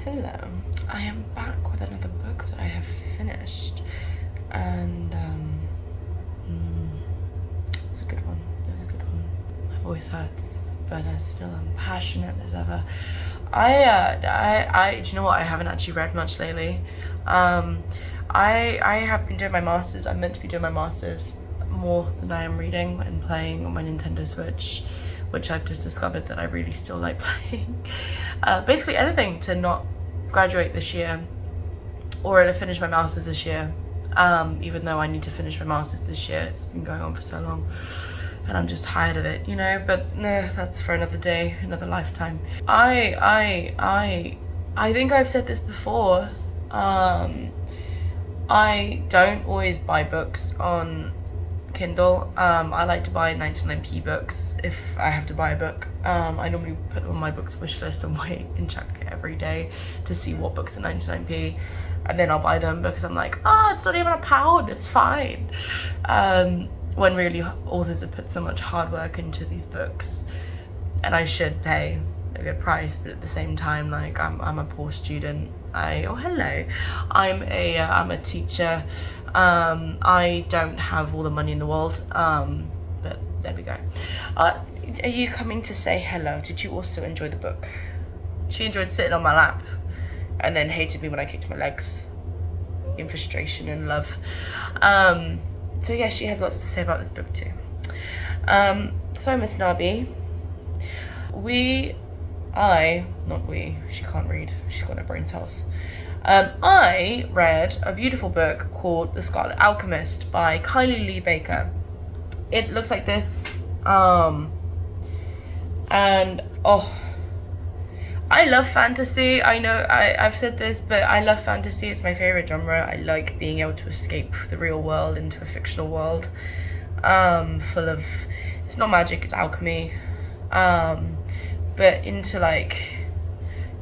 Hello, I am back with another book that I have finished, and it was a good one. My voice hurts, but I still am passionate as ever. Do you know what? I haven't actually read much lately. I have been doing my masters. I'm meant to be doing my masters more than I am reading and playing on my Nintendo Switch, which I've just discovered that I really still like playing. Basically anything to not graduate this year or to finish my masters this year, even though I need to finish my masters this year. It's been going on for so long and I'm just tired of it, you know, but that's for another day, another lifetime. I think I've said this before. I don't always buy books on Kindle. I like to buy 99p books if I have to buy a book. I normally put them on my books wish list and wait and check every day to see what books are 99p, and then I'll buy them because I'm like, it's not even £1, it's fine. When really authors have put so much hard work into these books and I should pay a good price, but at the same time, like, I'm a poor student. I'm a teacher. I don't have all the money in the world, but there we go. Are you coming to say hello? Did you also enjoy the book? She enjoyed sitting on my lap and then hated me when I kicked my legs in frustration and love. So yeah, she has lots to say about this book too. So Miss Nabi, she can't read, she's got no brain cells. I read a beautiful book called The Scarlet Alchemist by Kylie Lee Baker. It looks like this, and I love fantasy. I know I've said this, but I love fantasy. It's my favorite genre. I like being able to escape the real world into a fictional world, full of, it's not magic, it's alchemy, but into, like,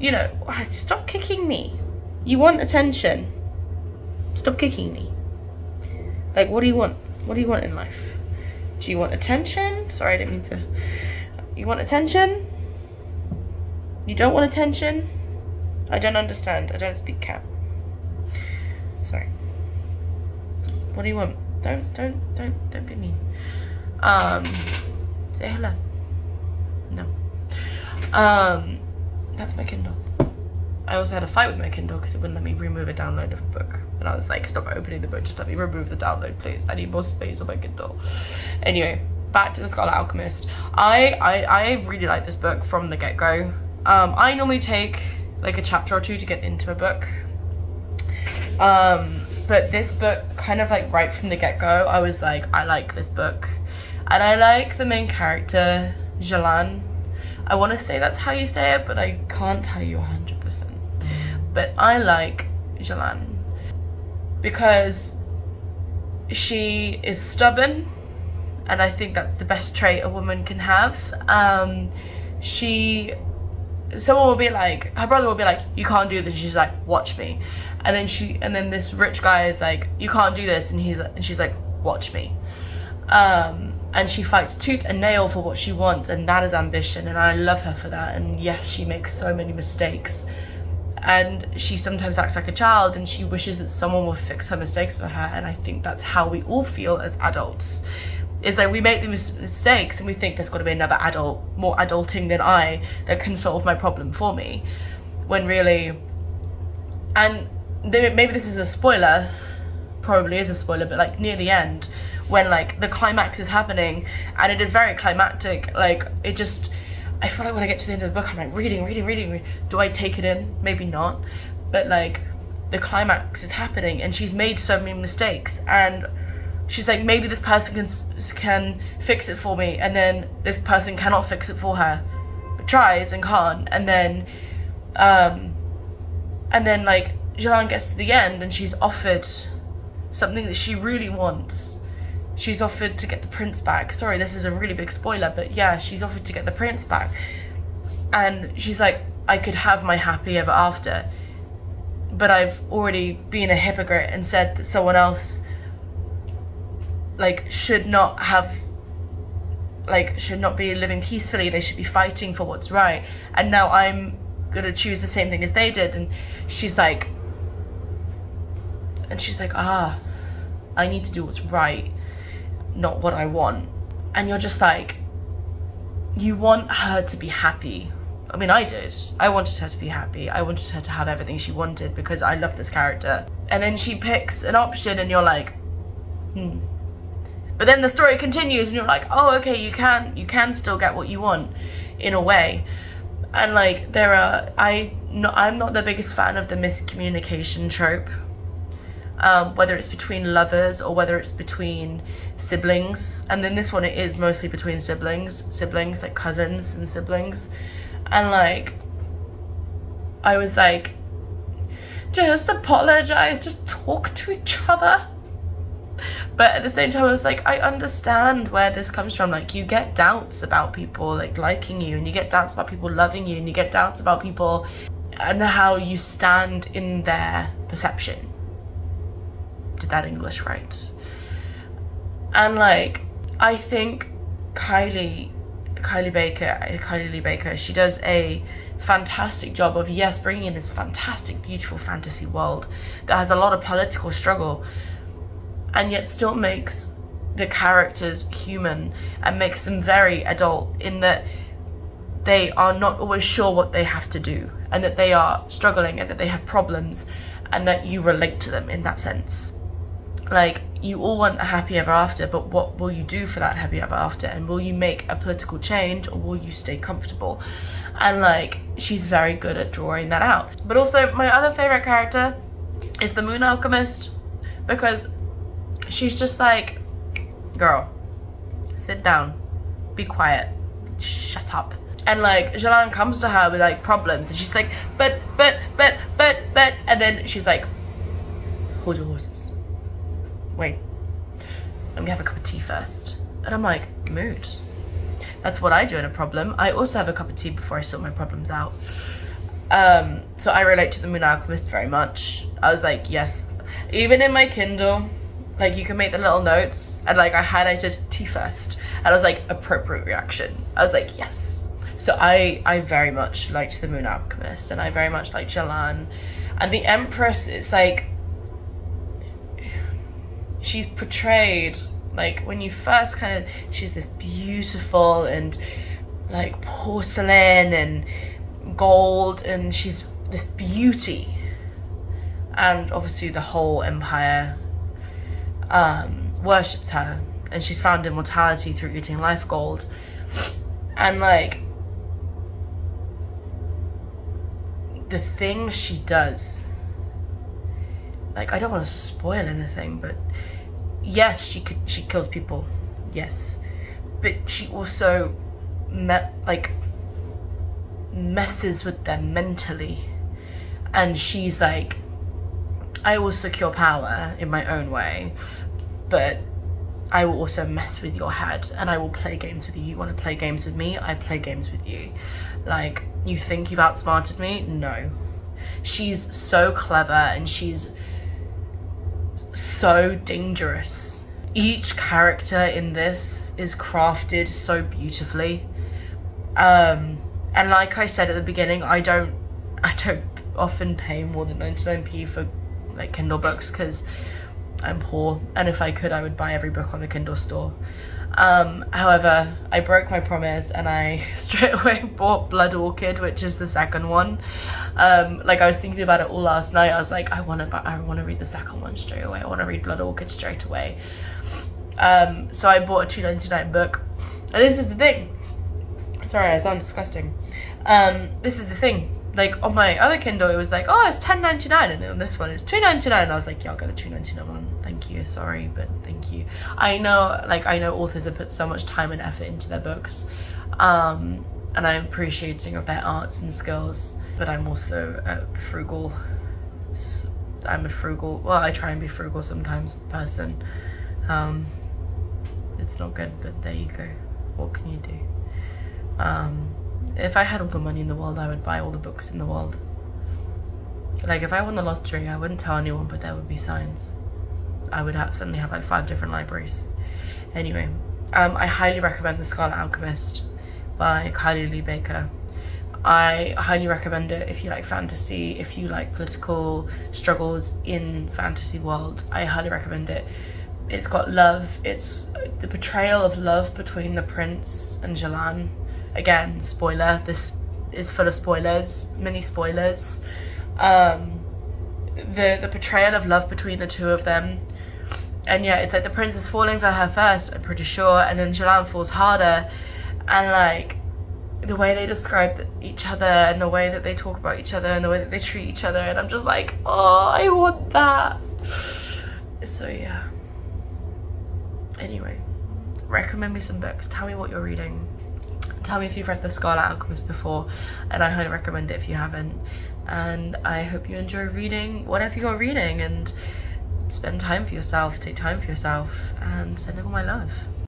you know, stop kicking me. You want attention. Stop kicking me. Like, what do you want? What do you want in life? Do you want attention? Sorry, I didn't mean to. You want attention? You don't want attention? I don't understand. I don't speak cat. Sorry. What do you want? Don't be mean. Say hello. No. That's my Kindle. I also had a fight with my Kindle because it wouldn't let me remove a download of a book. And I was like, stop opening the book, just let me remove the download, please. I need more space on my Kindle. Anyway, back to The Scarlet Alchemist. I really like this book from the get-go. I normally take like a chapter or two to get into a book. But this book, kind of like right from the get-go, I was like, I like this book. And I like the main character, Jalan. I want to say that's how you say it, but I can't tell you 100%. But I like Jalan because she is stubborn, and I think that's the best trait a woman can have. Someone will be like, her brother will be like, you can't do this. She's like, watch me. And then this rich guy is like, you can't do this. And she's like, watch me. And she fights tooth and nail for what she wants, and that is ambition, and I love her for that. And yes, she makes so many mistakes, and she sometimes acts like a child, and she wishes that someone will fix her mistakes for her. And I think that's how we all feel as adults. Is like we make these mistakes and we think there's got to be another adult, more adulting than I, that can solve my problem for me, when really, and maybe this is a spoiler, probably is a spoiler, but like near the end, when like the climax is happening, and it is very climactic, like it just, I feel like when I get to the end of the book, I'm like reading. Do I take it in? Maybe not. But like the climax is happening and she's made so many mistakes, and she's like, maybe this person can fix it for me, and then this person cannot fix it for her, but tries and can't, and then like Jalan gets to the end and she's offered something that she really wants. She's offered to get the prince back. Sorry, this is a really big spoiler, but yeah, she's offered to get the prince back. And she's like, I could have my happy ever after, but I've already been a hypocrite and said that someone else should not be living peacefully. They should be fighting for what's right. And now I'm gonna choose the same thing as they did. And she's like, I need to do what's right, not what I want. And you're just like, you want her to be happy. I mean, I did. I wanted her to be happy. I wanted her to have everything she wanted because I love this character. And then she picks an option and you're like, But then the story continues and you're like, oh, okay, you can still get what you want in a way. And like, I'm not the biggest fan of the miscommunication trope. Whether it's between lovers or whether it's between siblings. And then this one, it is mostly between siblings, like cousins and siblings. And like, I was like, just apologize, just talk to each other. But at the same time, I was like, I understand where this comes from. Like, you get doubts about people like liking you, and you get doubts about people loving you, and you get doubts about people and how you stand in their perception. Did that English right? And like, I think Kylie Lee Baker, she does a fantastic job of, yes, bringing in this fantastic, beautiful fantasy world that has a lot of political struggle, and yet still makes the characters human and makes them very adult in that they are not always sure what they have to do, and that they are struggling, and that they have problems, and that you relate to them in that sense. Like, you all want a happy ever after, but what will you do for that happy ever after? And will you make a political change, or will you stay comfortable? And like, she's very good at drawing that out. But also, my other favorite character is the Moon Alchemist, because she's just like, girl, sit down, be quiet, shut up. And like, Jalan comes to her with like problems, and she's like, but, and then she's like, hold your horses. Wait, I'm gonna have a cup of tea first. And I'm like, mood. That's what I do in a problem. I also have a cup of tea before I sort my problems out. So I relate to the Moon Alchemist very much. I was like, yes. Even in my Kindle, like, you can make the little notes, and like, I highlighted tea first. And I was like, appropriate reaction. I was like, yes. So I very much liked the Moon Alchemist, and I very much liked Jalan. And the Empress, it's like, she's portrayed, like, when you first kind of, she's this beautiful and like porcelain and gold, and she's this beauty, and obviously the whole empire worships her, and she's found immortality through eating life gold. And like, the things she does, like, I don't want to spoil anything, but yes, she kills people, yes, but she also messes with them mentally. And she's like, I will secure power in my own way, but I will also mess with your head, and I will play games with you. You want to play games with me? I play games with you. Like, you think you've outsmarted me? No. She's so clever, and she's so dangerous. Each character in this is crafted so beautifully. And like I said at the beginning, I don't often pay more than 99p for like Kindle books because I'm poor, and if I could, I would buy every book on the Kindle store. However, I broke my promise, and I straight away bought Blood Orchid, which is the second one. Like, I was thinking about it all last night. I was like, I want to read the second one straight away. I want to read Blood Orchid straight away. So I bought a $2.99 book. And this is the thing. Sorry, I sound disgusting. This is the thing. Like, on my other Kindle, it was like, oh, it's $10.99, and then on this one, it's $2.99. And I was like, yeah, I'll get the $2.99 one. Thank you. Sorry, but thank you. I know authors have put so much time and effort into their books, and I'm appreciating of their arts and skills. But I'm also frugal. Well, I try and be frugal sometimes, person. It's not good, but there you go. What can you do? If I had all the money in the world, I would buy all the books in the world. Like, if I won the lottery, I wouldn't tell anyone, but there would be signs. I would suddenly have like 5 different libraries. Anyway, I highly recommend The Scarlet Alchemist by Kylie Lee Baker. I highly recommend it if you like fantasy, if you like political struggles in fantasy world. I highly recommend it. It's got love. It's the portrayal of love between the prince and Jalan. Again, spoiler. This is full of spoilers, mini spoilers. The portrayal of love between the two of them. And yeah, it's like the prince is falling for her first, I'm pretty sure, and then Jalan falls harder. And like the way they describe each other and the way that they talk about each other and the way that they treat each other, and I'm just like, oh, I want that. So yeah. Anyway, recommend me some books. Tell me what you're reading. Tell me if you've read The Scarlet Alchemist before, and I highly recommend it if you haven't. And I hope you enjoy reading whatever you're reading, and spend time for yourself, take time for yourself, and sending all my love.